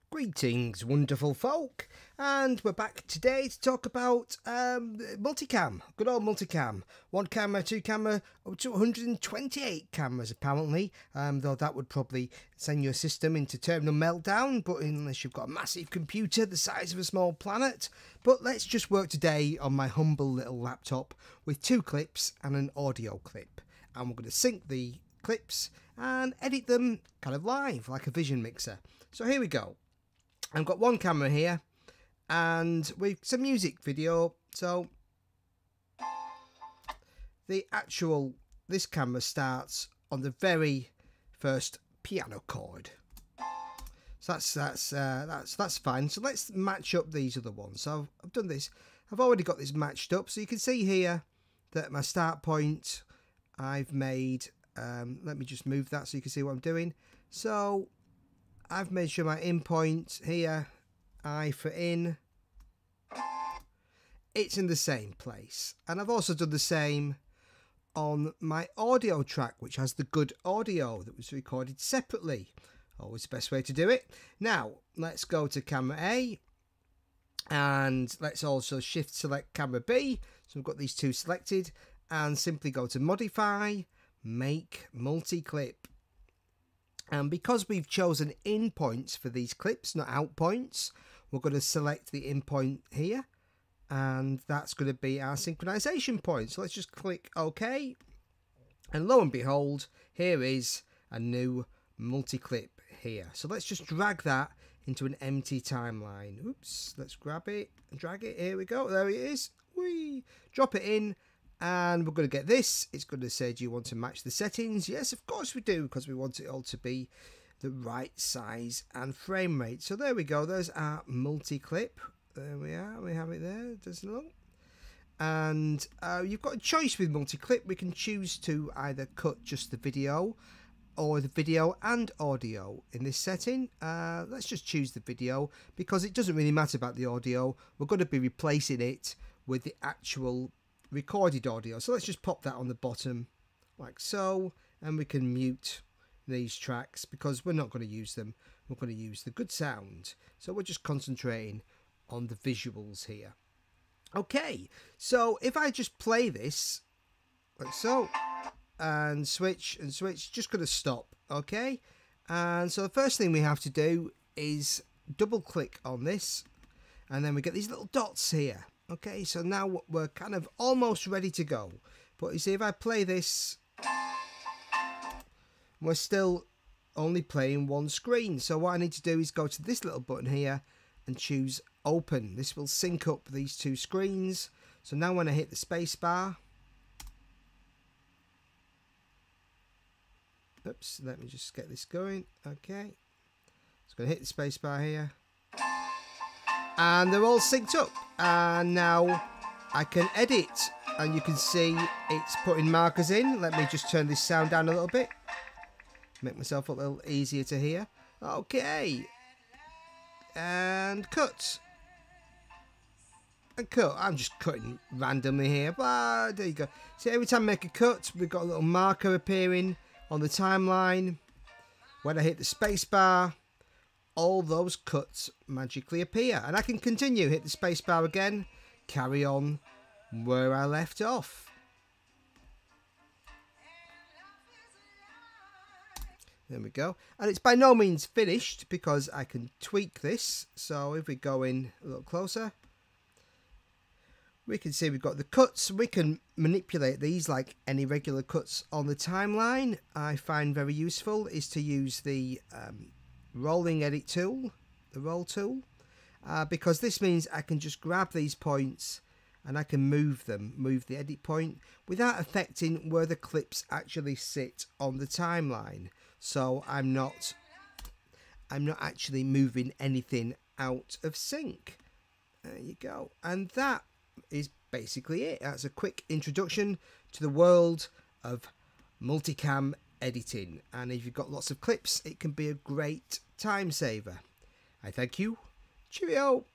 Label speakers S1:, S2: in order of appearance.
S1: Greetings, wonderful folk, and we're back today to talk about multicam, good old multicam. One camera, two camera, up to 128 cameras apparently, though that would probably send your system into terminal meltdown, but unless you've got a massive computer the size of a small planet. But let's just work today on my humble little laptop with two clips and an audio clip, and we're going to sync the clips and edit them kind of live like a vision mixer. So here we go. I've got one camera here and with some music video. So this camera starts on the very first piano chord. So that's fine. So let's match up these other ones. So I've done this. I've already got this matched up. So you can see here that my start point I've made. Let me just move that so you can see what I'm doing. So I've made sure my in point here, I for in, it's in the same place. And I've also done the same on my audio track, which has the good audio that was recorded separately. Always the best way to do it. Now, let's go to camera A. And let's also shift select camera B. So we've got these two selected. And simply go to modify, make multi-clip. And because we've chosen in points for these clips, not out points, we're going to select the in point here. And that's going to be our synchronization point. So let's just click OK. And lo and behold, here is a new multi-clip here. So let's just drag that into an empty timeline. Oops, let's grab it and drag it. Here we go. There it is. Whee! Drop it in. And we're going to get this. It's going to say, do you want to match the settings? Yes, of course we do, because we want it all to be the right size and frame rate. So there we go. There's our multi-clip. There we are. We have it there. Doesn't look. And you've got a choice with multi-clip. We can choose to either cut just the video or the video and audio in this setting. Let's just choose the video because it doesn't really matter about the audio. We're going to be replacing it with the actual recorded audio. So let's just pop that on the bottom like so, and we can mute these tracks because we're not going to use them. We're going to use the good sound. So we're just concentrating on the visuals here. Okay, so if I just play this like so and switch, just going to stop. Okay, and so the first thing we have to do is double click on this, and then we get these little dots here. Okay, so now we're kind of almost ready to go. But you see, if I play this, we're still only playing one screen. So what I need to do is go to this little button here and choose open. This will sync up these two screens. So now when I hit the space bar, oops, let me just get this going. Okay, just going to hit the space bar here. And they're all synced up, and now I can edit, and you can see it's putting markers in. Let me just turn this sound down a little bit, make myself a little easier to hear. Okay, and cut, and cut. I'm just cutting randomly here, but there you go. See, every time I make a cut, we've got a little marker appearing on the timeline. When I hit the space bar, all those cuts magically appear, and I can continue, hit the space bar again, carry on where I left off. There we go, and it's by no means finished because I can tweak this. So if we go in a little closer, we can see we've got the cuts. We can manipulate these like any regular cuts on the timeline. I find very useful is to use the rolling edit tool, the roll tool, because this means I can just grab these points and I can move them, move the edit point without affecting where the clips actually sit on the timeline. So I'm not actually moving anything out of sync. There you go. And that is basically it. That's a quick introduction to the world of multicam editing, and if you've got lots of clips, it can be a great time saver. I thank you. Cheerio.